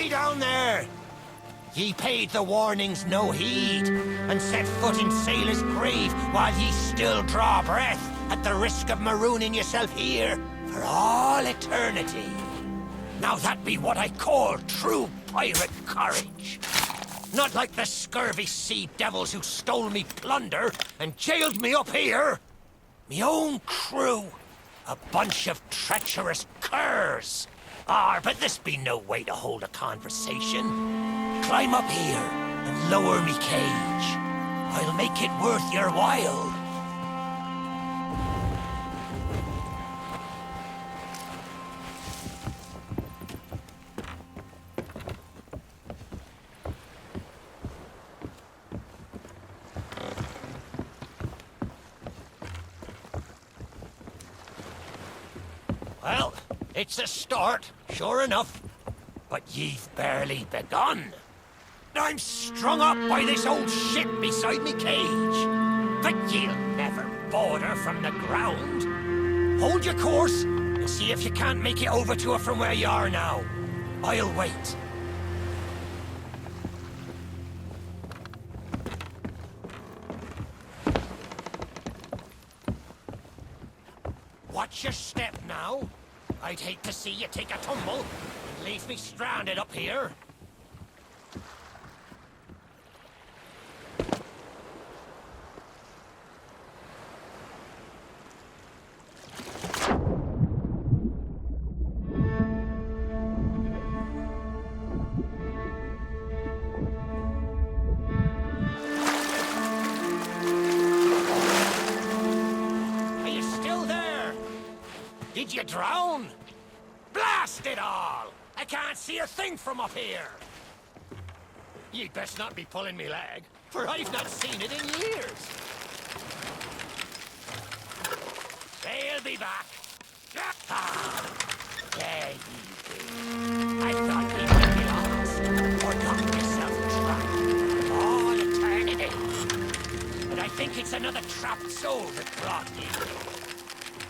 Stay down there! Ye paid the warnings no heed, and set foot in sailor's grave while ye still draw breath, at the risk of marooning yourself here for all eternity. Now that be what I call true pirate courage. Not like the scurvy sea devils who stole me plunder and jailed me up here. Me own crew, a bunch of treacherous curs. But this be no way to hold a conversation. Climb up here and lower me cage. I'll make it worth your while. Well, it's a start, sure enough. But ye've barely begun. I'm strung up by this old ship beside me cage. But ye'll never board her from the ground. Hold your course and see if you can't make it over to her from where you are now. I'll wait. Watch your step now. I'd hate to see you take a tumble and leave me stranded up here. Did you drown? Blast it all! I can't see a thing from up here! You'd best not be pulling me leg, for I've not seen it in years. They'll be back. Ah, there you be. I thought we might be lost, or got myself trapped all eternity. But I think it's another trapped soul that brought you.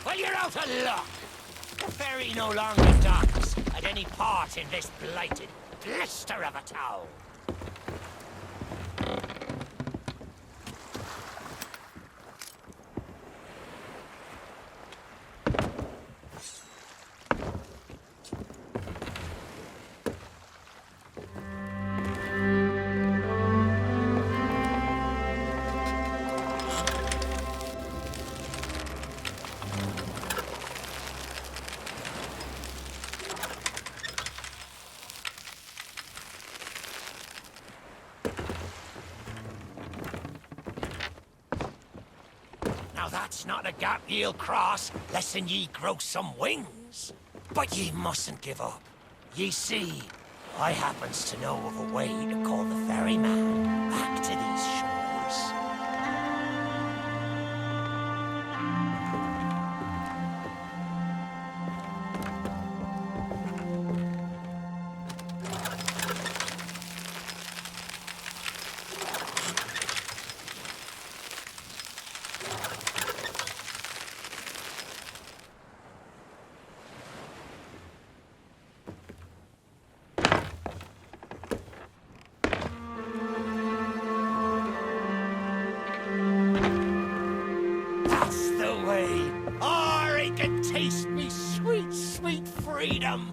Well, you're out of luck. The ferry no longer docks at any part in this blighted blister of a town. Now that's not a gap ye'll cross, less'n ye grow some wings. But ye mustn't give up. Ye see, I happens to know of a way to call the ferryman back to these shores. I can taste me sweet, sweet freedom.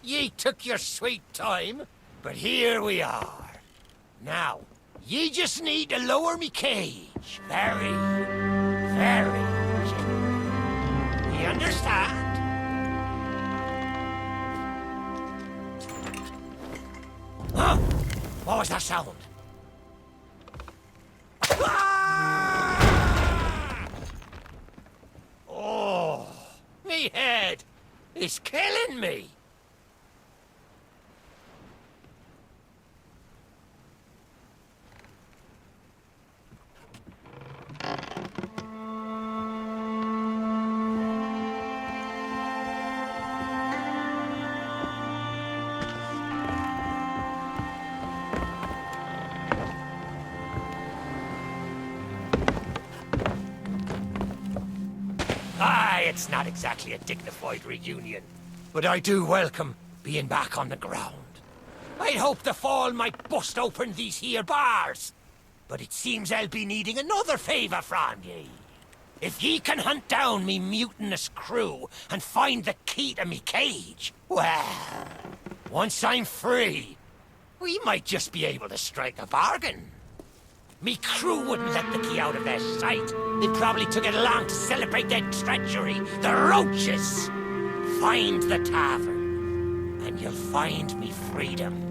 Ye took your sweet time, but here we are. Now, ye just need to lower me cage. Very, very gently. You understand? Huh? What was that sound? Ah! Oh, me head is killing me. It's not exactly a dignified reunion, but I do welcome being back on the ground. I'd hoped the fall might bust open these here bars, but it seems I'll be needing another favour from ye. If ye can hunt down me mutinous crew and find the key to me cage, well, once I'm free, we might just be able to strike a bargain. Me crew wouldn't let the key out of their sight. They probably took it along to celebrate their treachery. The roaches! Find the tavern, and you'll find me freedom.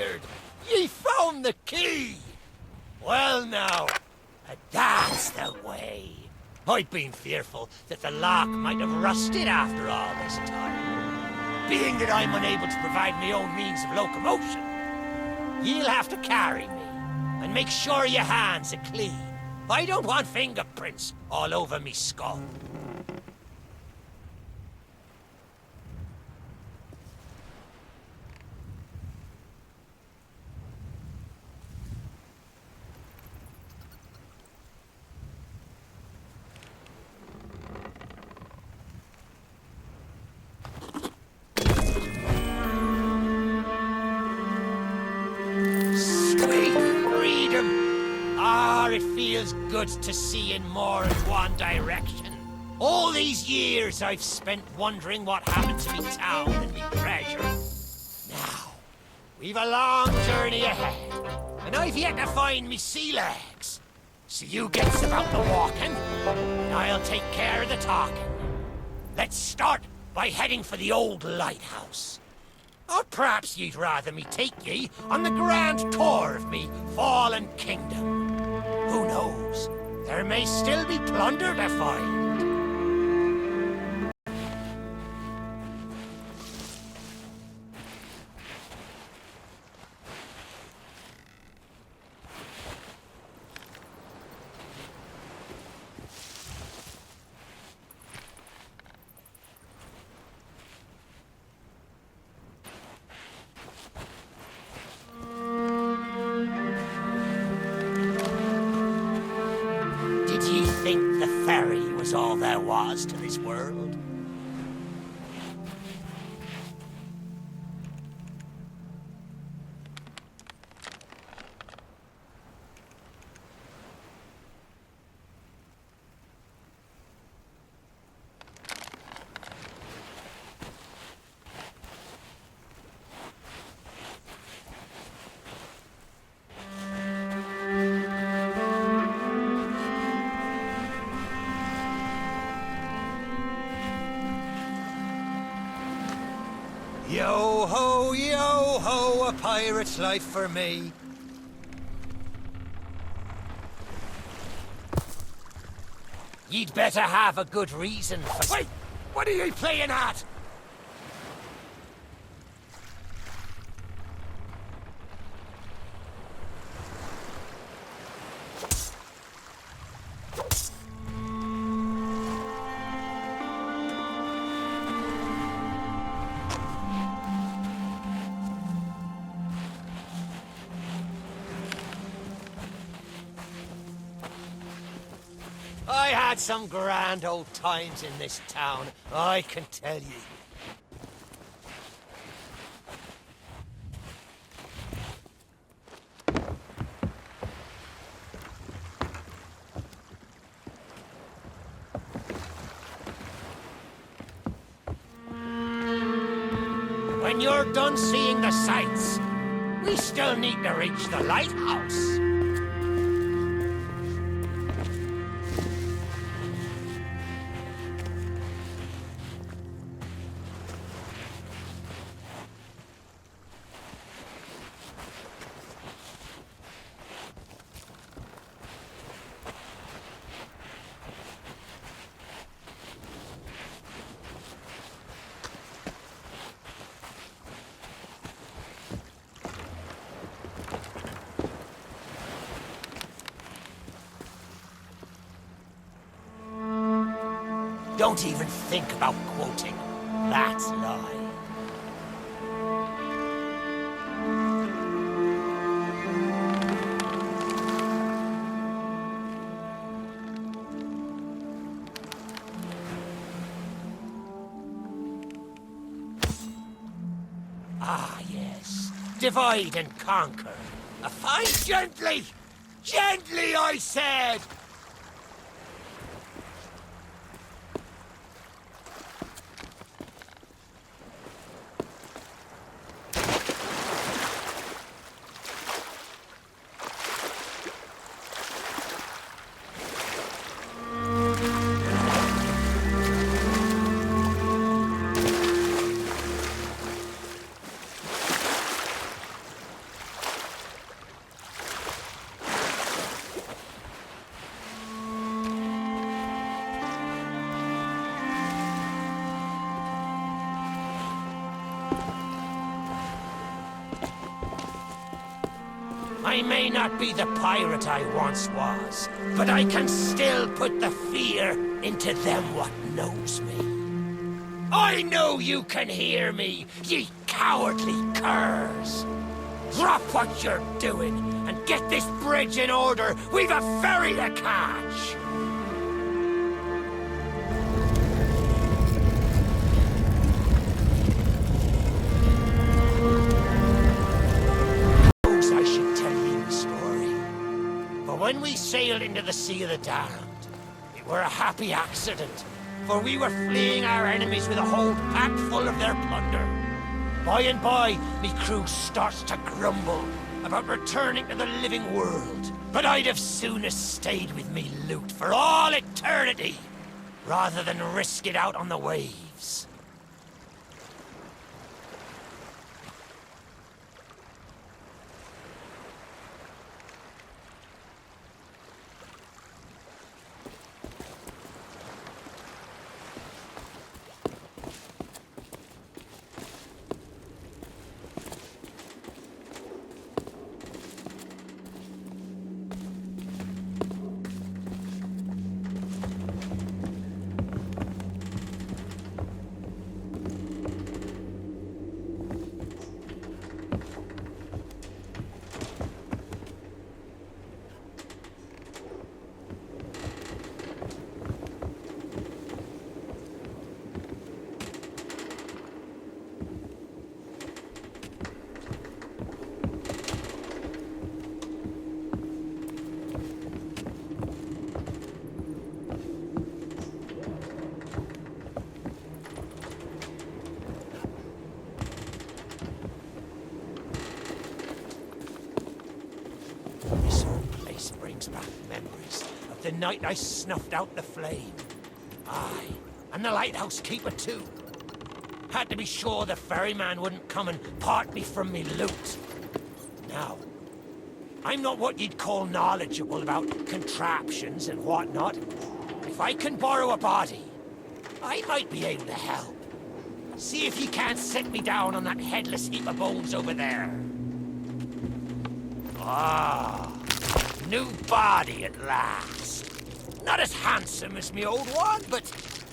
tired. Ye found the key! Well now, that's the way. I've been fearful that the lock might have rusted after all this time. Being that I'm unable to provide my own means of locomotion, you'll have to carry me, and make sure your hands are clean. I don't want fingerprints all over me skull. It feels good to see in more than one direction. All these years I've spent wondering what happened to me town and me treasure. Now, we've a long journey ahead, and I've yet to find me sea legs. So you gets about the walking, and I'll take care of the talking. Let's start by heading for the old lighthouse. Or perhaps you'd rather me take ye on the grand tour of me fallen kingdom. Who knows? There may still be plunder to find. Think the ferry was all there was to this world? Yo ho, a pirate's life for me. You'd better have a good reason for— Wait! What are you playing at? I had some grand old times in this town, I can tell you. When you're done seeing the sights, we still need to reach the lighthouse. Don't even think about quoting. That's lie. Ah, yes. Divide and conquer. Fight gently! Gently, I said! I may not be the pirate I once was, but I can still put the fear into them what knows me. I know you can hear me, ye cowardly curs. Drop what you're doing and get this bridge in order. We've a ferry to catch. When we sailed into the Sea of the Damned, it were a happy accident, for we were fleeing our enemies with a hold packed full of their plunder. By and by, me crew starts to grumble about returning to the living world, but I'd have soonest stayed with me loot for all eternity, rather than risk it out on the waves. Back memories of the night I snuffed out the flame. Aye, and the lighthouse keeper too. Had to be sure the ferryman wouldn't come and part me from me loot. Now, I'm not what you'd call knowledgeable about contraptions and whatnot. If I can borrow a body, I might be able to help. See if you can't set me down on that headless heap of bones over there. Ah. New body at last. Not as handsome as me old one, but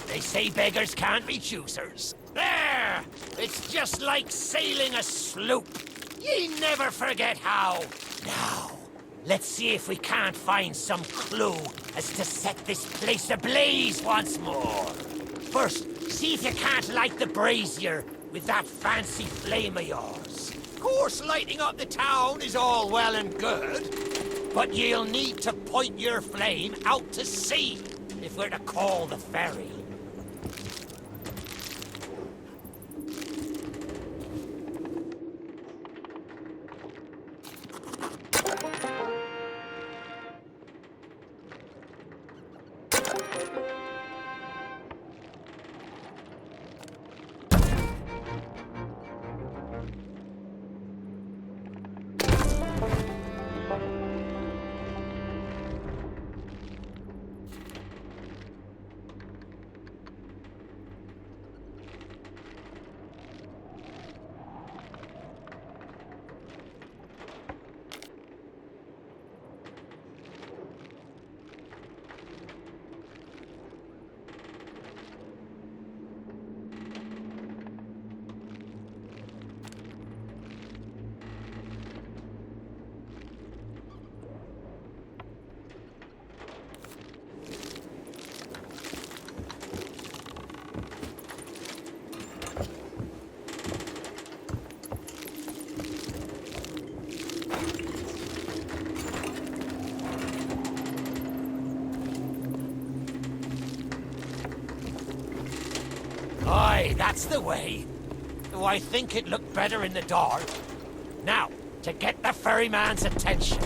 they say beggars can't be choosers. There! It's just like sailing a sloop. Ye never forget how. Now, let's see if we can't find some clue as to set this place ablaze once more. First, see if you can't light the brazier with that fancy flame of yours. Of course, lighting up the town is all well and good, but you'll need to point your flame out to sea if we're to call the ferry. Aye, that's the way. Though I think it looked better in the dark. Now, to get the ferryman's attention.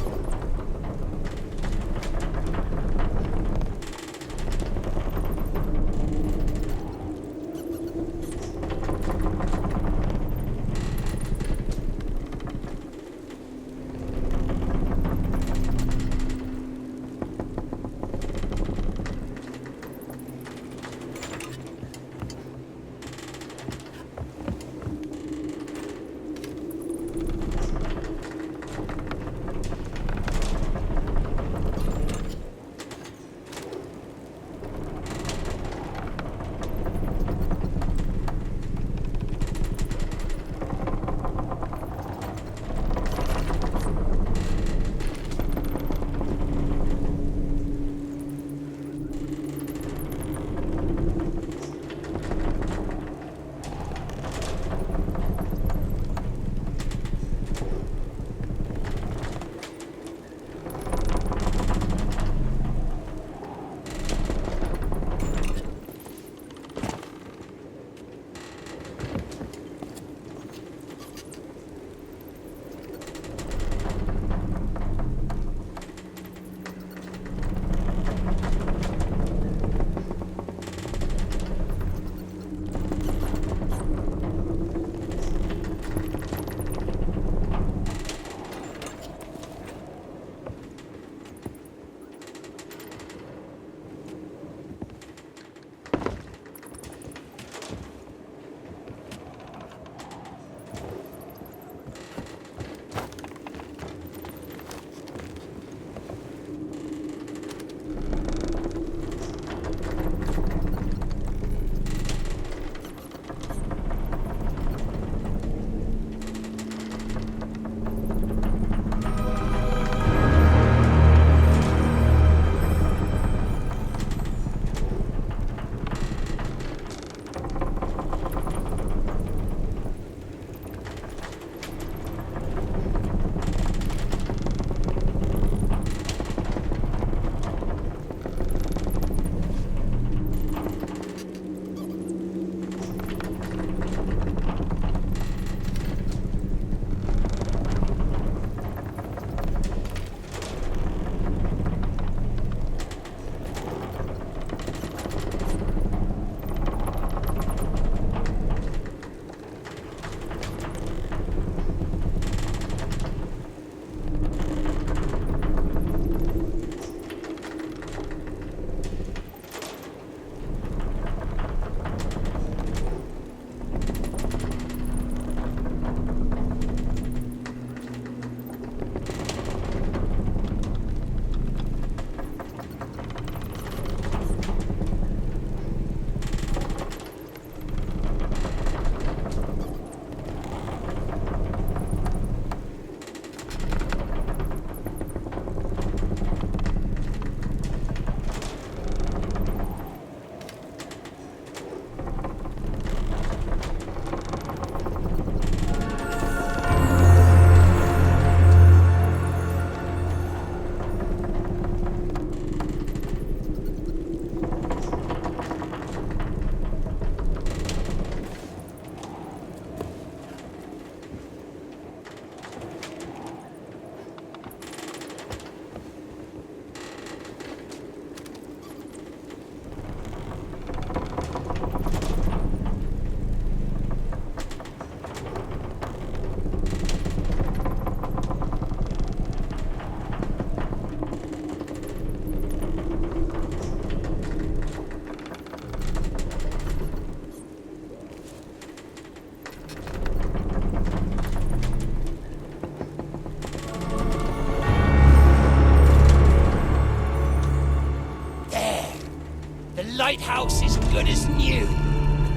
house is good as new.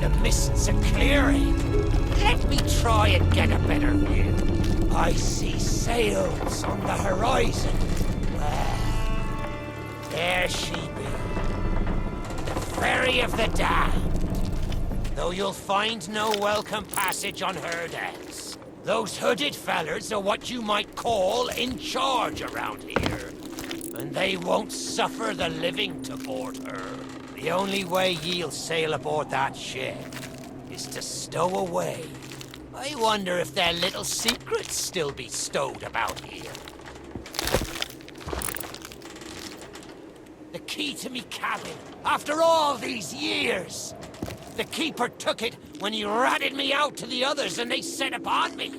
The mists are clearing. Let me try and get a better view. I see sails on the horizon. Well, there she be. The Ferry of the Damned. Though you'll find no welcome passage on her decks. Those hooded fellers are what you might call in charge around here. And they won't suffer the living to board her. The only way ye'll sail aboard that ship is to stow away. I wonder if their little secrets still be stowed about here. The key to me cabin, after all these years. The keeper took it when he ratted me out to the others and they set upon me.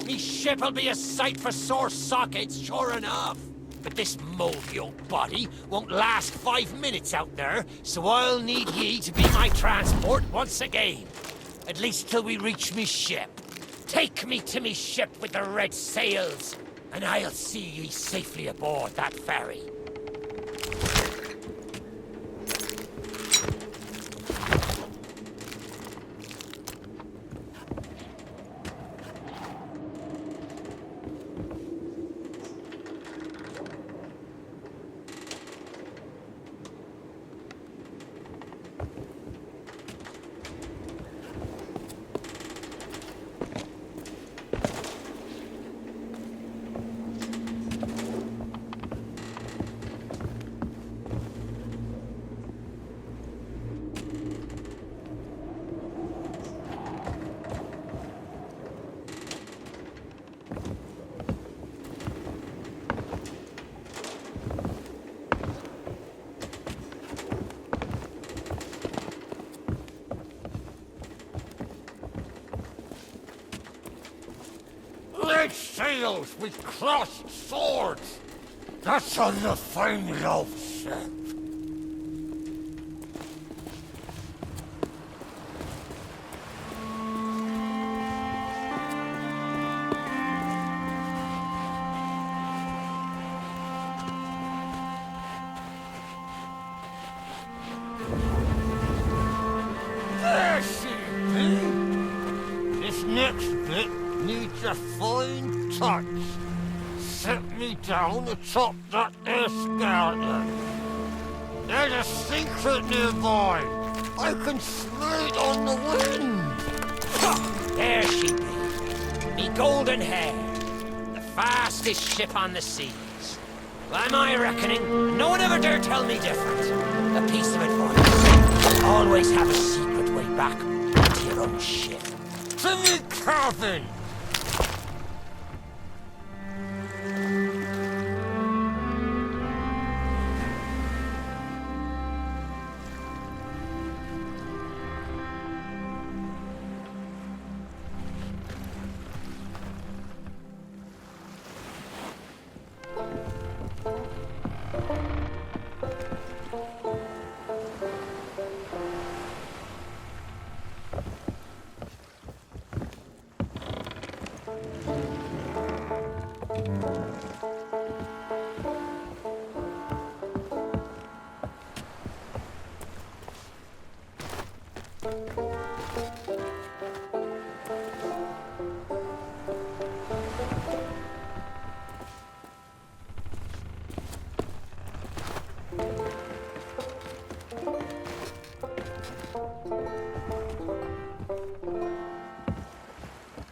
Me ship'll be a sight for sore sockets, sure enough. But this moldy old body won't last 5 minutes out there, so I'll need ye to be my transport once again. At least till we reach me ship. Take me to me ship with the red sails, and I'll see ye safely aboard that ferry. Red sails with crossed swords. That's on the fine love ship. There she be. This next bit needs a fine touch. Set me down atop that there skeleton. There's a secret nearby. I can smell it on the wind. There she be. Me golden hair. The fastest ship on the seas. By my reckoning, no one ever dare tell me different. A piece of advice. Always have a secret way back to your own ship. To me cabin!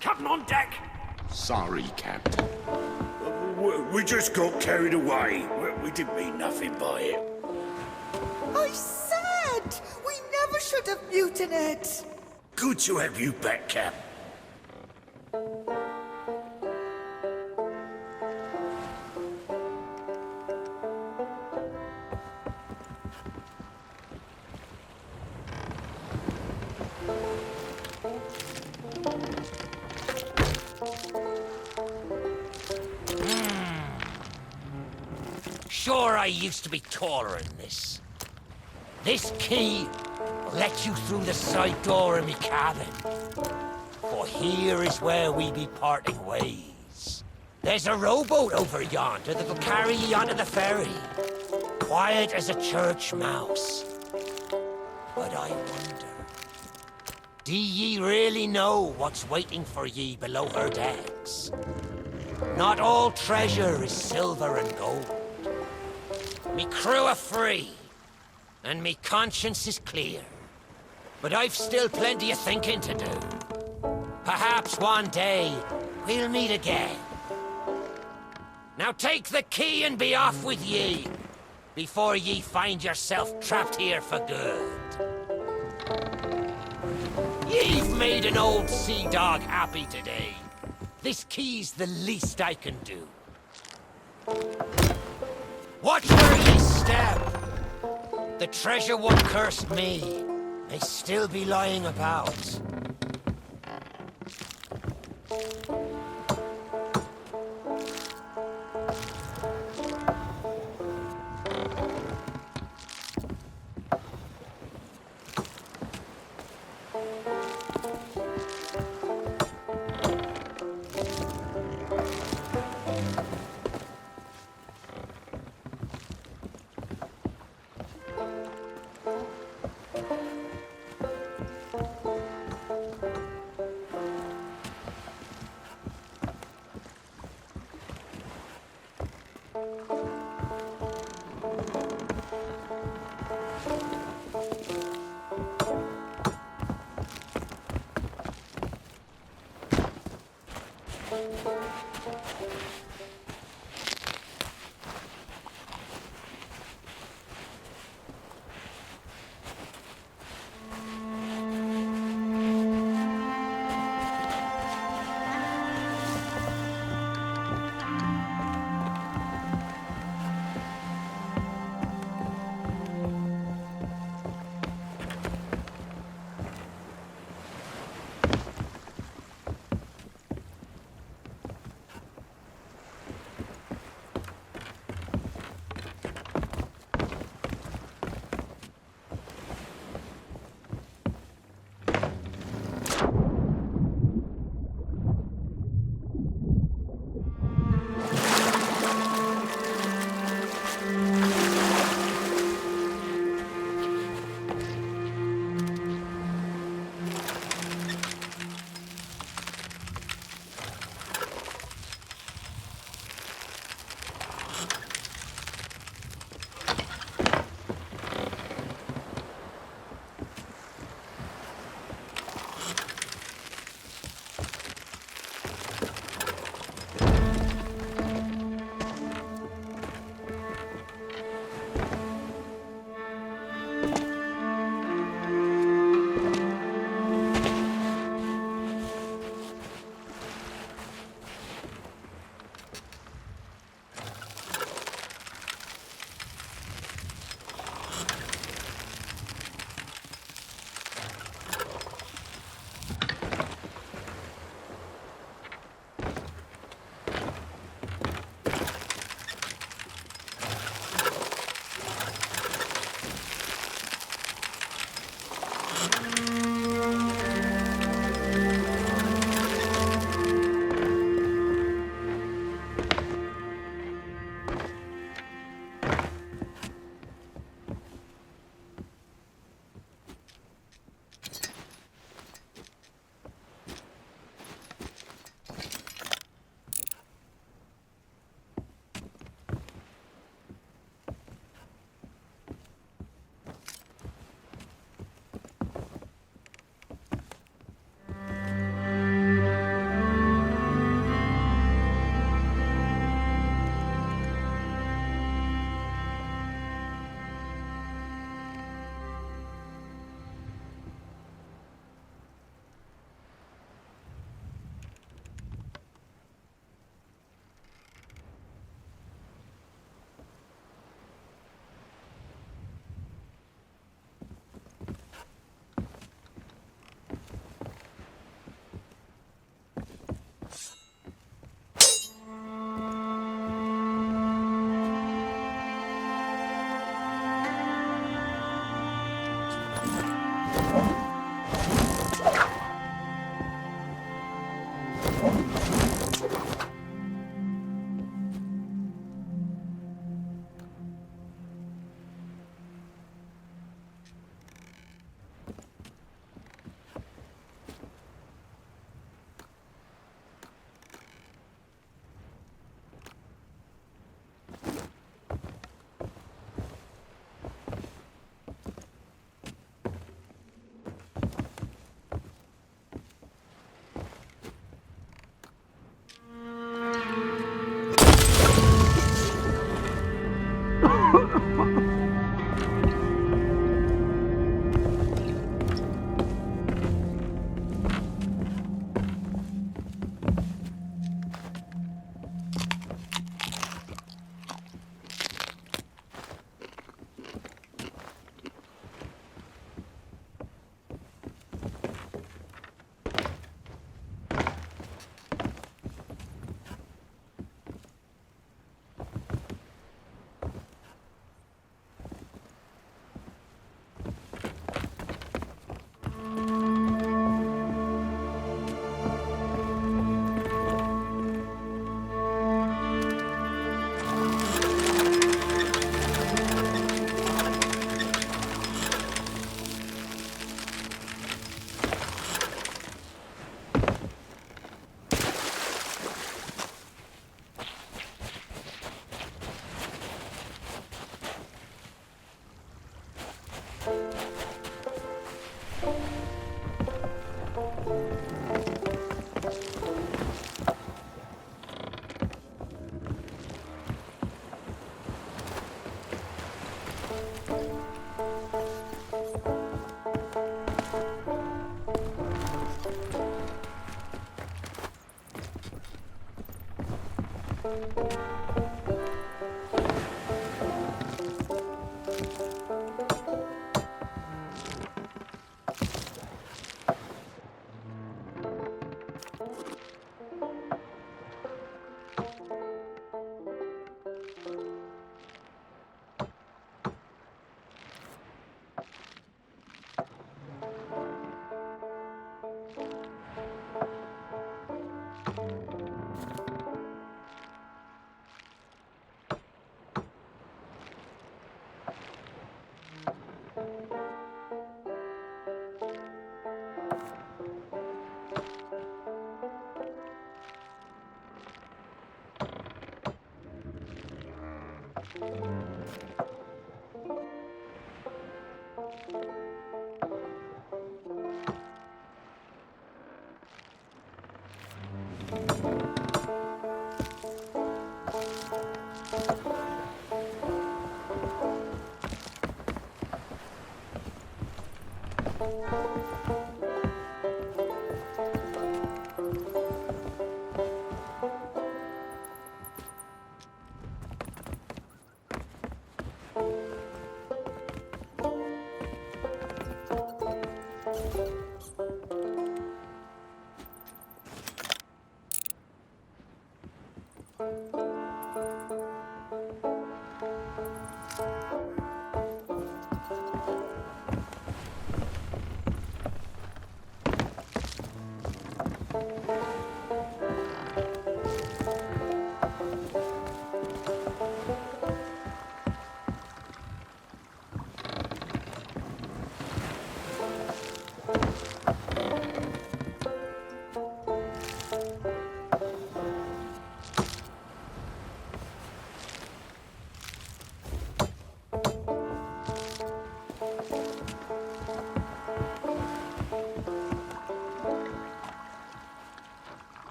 Captain on deck! Sorry, Captain. We just got carried away. We didn't mean nothing by it. I said we never should have mutinied. Good to have you back, Cap. Sure, I used to be taller than this. This key will let you through the side door of me cabin. For here is where we be parting ways. There's a rowboat over yonder that'll carry ye onto the ferry. Quiet as a church mouse. But I wonder, do ye really know what's waiting for ye below her decks? Not all treasure is silver and gold. Me crew are free, and me conscience is clear. But I've still plenty of thinking to do. Perhaps one day, we'll meet again. Now take the key and be off with ye, before ye find yourself trapped here for good. Ye've made an old sea dog happy today. This key's the least I can do. Watch where ye step. The treasure what cursed me may still be lying about.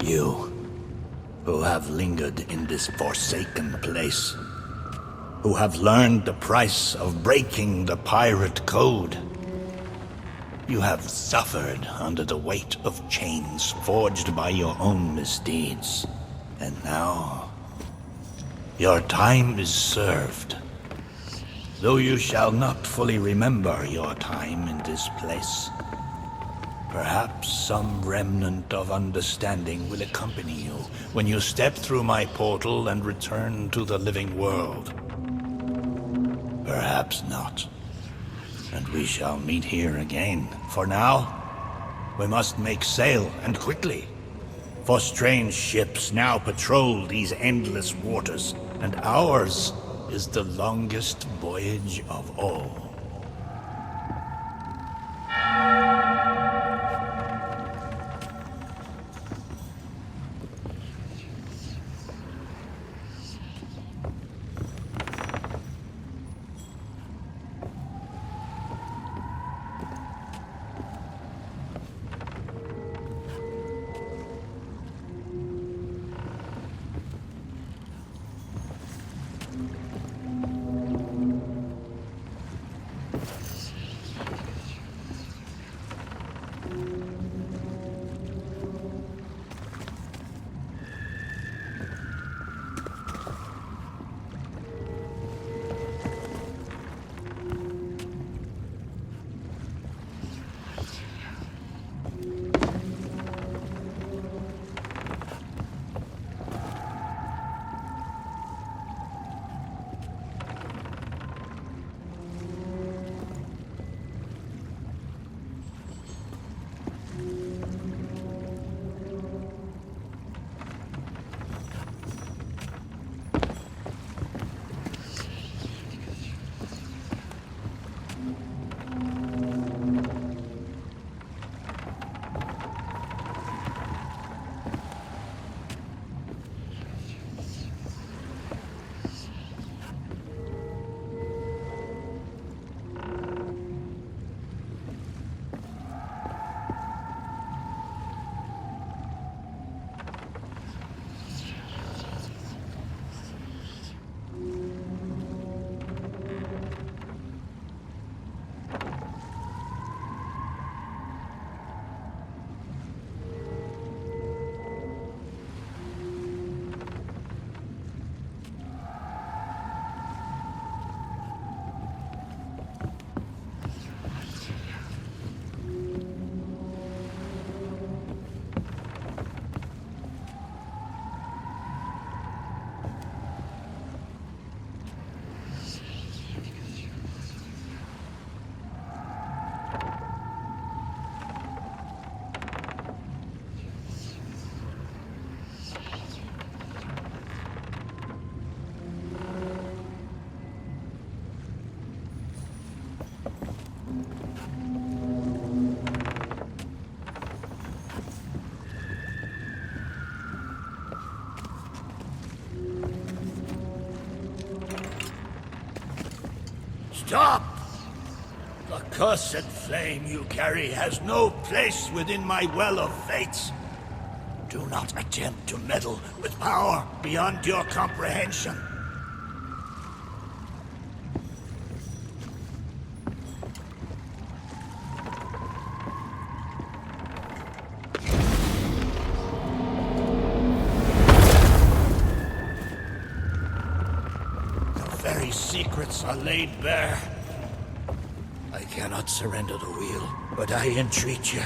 You, who have lingered in this forsaken place, who have learned the price of breaking the pirate code. You have suffered under the weight of chains forged by your own misdeeds. And now, your time is served. Though you shall not fully remember your time in this place, perhaps some remnant of understanding will accompany you when you step through my portal and return to the living world. Perhaps not. And we shall meet here again. For now, we must make sail, and quickly. For strange ships now patrol these endless waters, and ours is the longest voyage of all. Stop! The cursed flame you carry has no place within my well of fates. Do not attempt to meddle with power beyond your comprehension. Very secrets are laid bare. I cannot surrender the wheel, but I entreat you.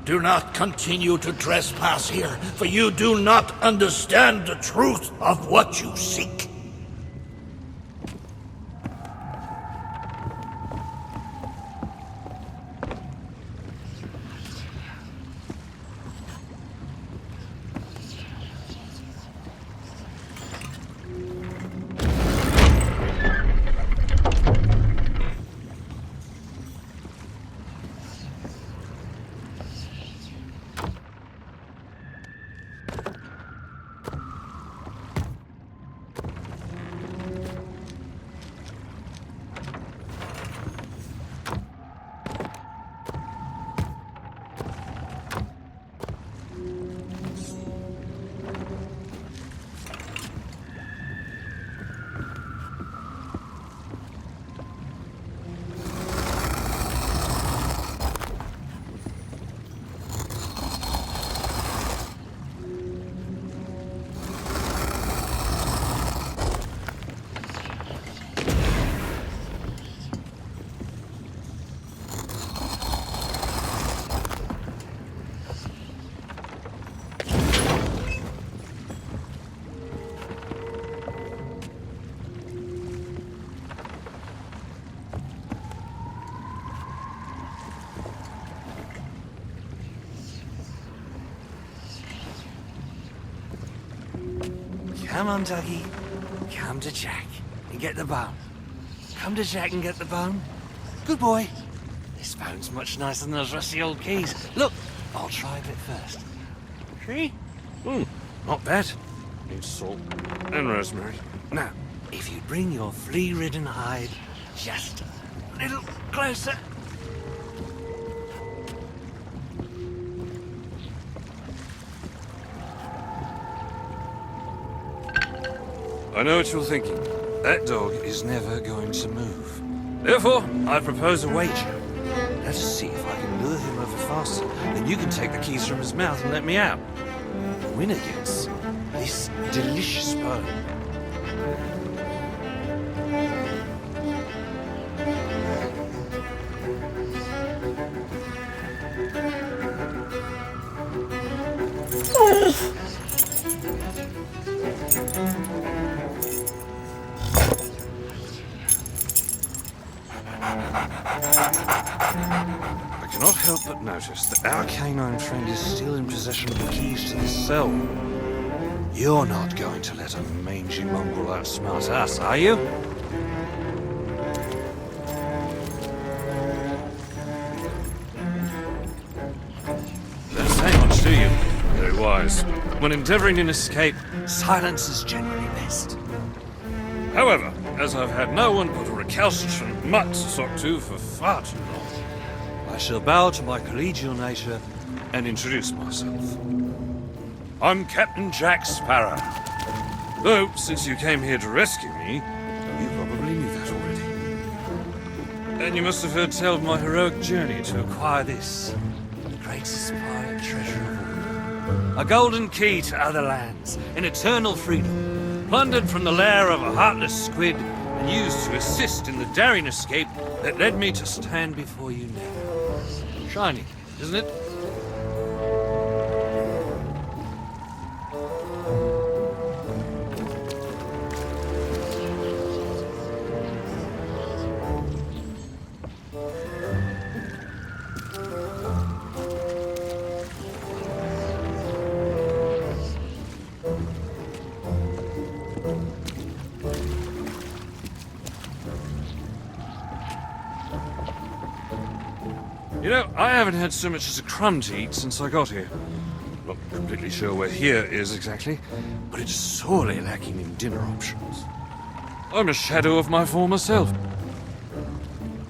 Do not continue to trespass here, for you do not understand the truth of what you seek. Come on, Dougie. Come to Jack and get the bone. Come to Jack and get the bone. Good boy. This bone's much nicer than those rusty old keys. Look, I'll try a bit first. See? Not bad. Needs salt and rosemary. Now, if you bring your flea-ridden hide just a little closer. I know what you're thinking. That dog is never going to move. Therefore, I propose a wager. Let us see if I can lure him over faster. Then you can take the keys from his mouth and let me out. The winner gets this delicious bone. I cannot help but notice that our canine friend is still in possession of the keys to this cell. You're not going to let a mangy mongrel outsmart us, are you? Don't say much, do you? Very wise. When endeavoring an escape, silence is generally best. However, as I've had no one but a recalcitrant mutt to talk to for far too long, I shall bow to my collegial nature and introduce myself. I'm Captain Jack Sparrow. Though, since you came here to rescue me, you probably knew that already. And you must have heard tell of my heroic journey to acquire this, the greatest pirate treasure of all. A golden key to other lands, an eternal freedom, plundered from the lair of a heartless squid and used to assist in the daring escape that led me to stand before you now. Shiny, isn't it? You know, I haven't had so much as a crumb to eat since I got here. Not completely sure where here is exactly, but it's sorely lacking in dinner options. I'm a shadow of my former self.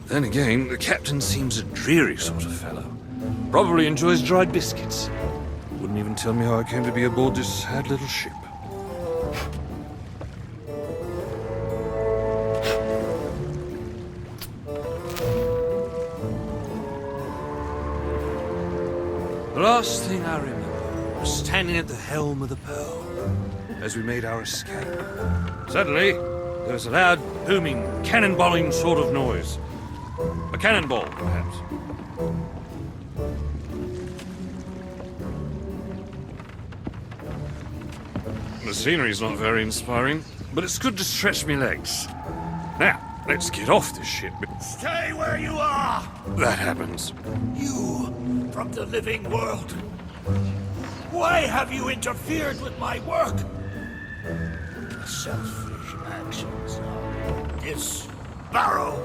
Then again, the captain seems a dreary sort of fellow. Probably enjoys dried biscuits. Wouldn't even tell me how I came to be aboard this sad little ship. The last thing I remember was standing at the helm of the Pearl as we made our escape. Suddenly, there was a loud, booming, cannonballing sort of noise. A cannonball, perhaps. The scenery's not very inspiring, but it's good to stretch me legs. Now, let's get off this ship. Stay where you are! That happens. You from the living world. Why have you interfered with my work? Selfish actions of this Barrow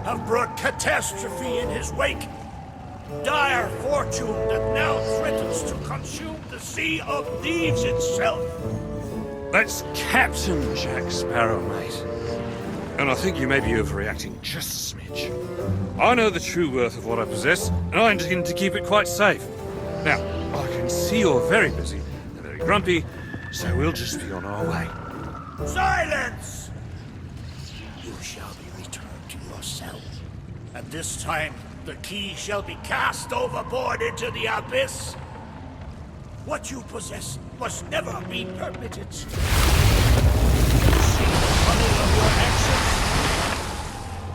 have brought catastrophe in his wake. Dire fortune that now threatens to consume the Sea of Thieves itself. That's Captain Jack Sparrow, mate. And I think you may be overreacting just a smidge. I know the true worth of what I possess, and I intend to keep it quite safe. Now, I can see you're very busy and very grumpy, so we'll just be on our way. Silence! You shall be returned to your cell. And this time, the key shall be cast overboard into the abyss. What you possess must never be permitted. See the folly of your actions?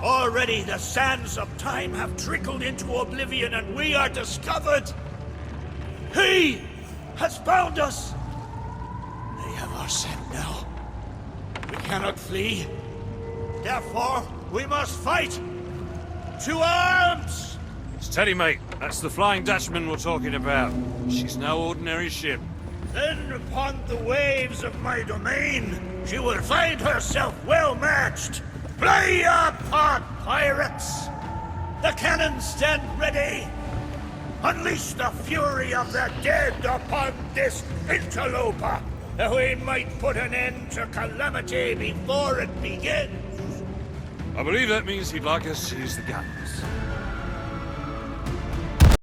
Already the sands of time have trickled into oblivion and we are discovered. He has found us. They have our scent now. We cannot flee. Therefore, we must fight. To arms! Steady, mate. That's the Flying Dutchman we're talking about. She's no ordinary ship. Then upon the waves of my domain, she will find herself well matched. Play your part, pirates! The cannons stand ready! Unleash the fury of the dead upon this interloper, that we might put an end to calamity before it begins! I believe that means he'd like us to use the guns.